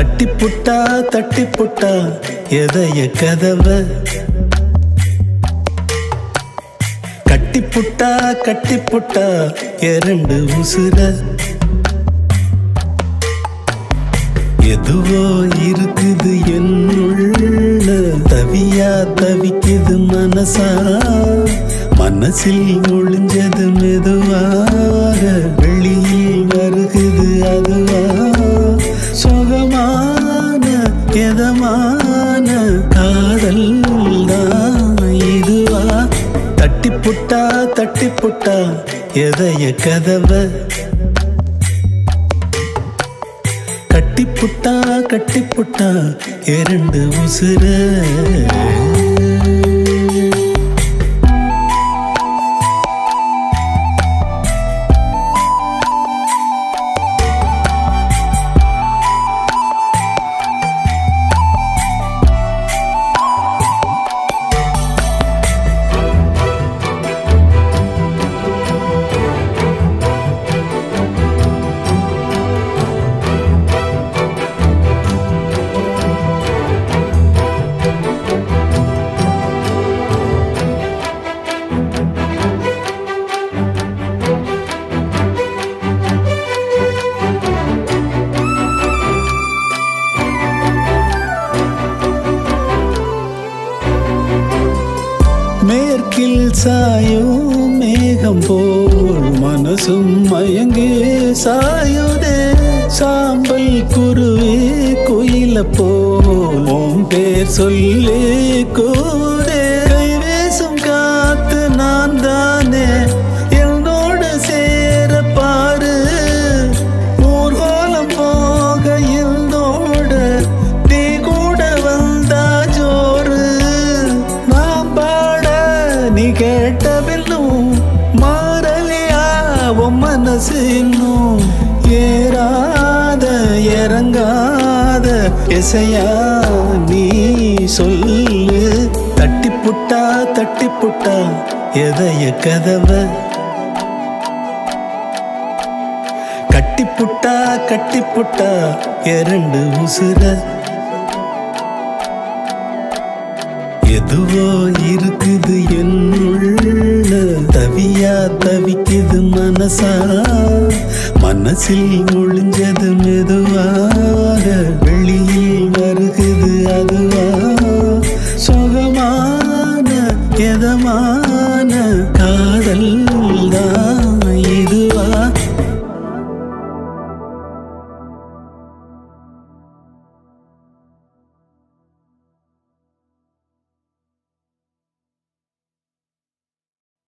தட்டி புட்டா எதைய கதவ கட்டி புட்டா இரண்டு உசுர எதுவோ இருக்குது என்னுள்ள தவியா தவிக்குது மனசா மனசில் ஒளிஞ்சது மெதுவாக வெளியில் வருகுது அதுவா சுகமான எதமான காதல் தான் இதுவா தட்டி புட்டா எதைய கதவ கட்டி புட்டா இரண்டு உசுர மேற்கில் சாயும் மேகம் போல் மனசும் மயங்கே சாயுதே சாம்பல் குருவே குயில போல் உன் பேர் சொல்லி கூடே கைவேசும் காத்து நான் தானே என்னோடு சேர பாரு ஊர்வலம் போக என்னோட நீ கூட வந்தா ஜோறு நீ கேட்ட பின்னும் மாறலியா உன் மனசு இன்னும் ஏறாத இறங்காத இசையா நீ சொல்லு தட்டி புட்டா எதைய கதவ கட்டி புட்டா இரண்டு உசுர எதுவோ இருக்குது என்னுள்ள தவியா தவிக்குது மனசா மனசில் ஒளிஞ்சது மெதுவாக வெளியில்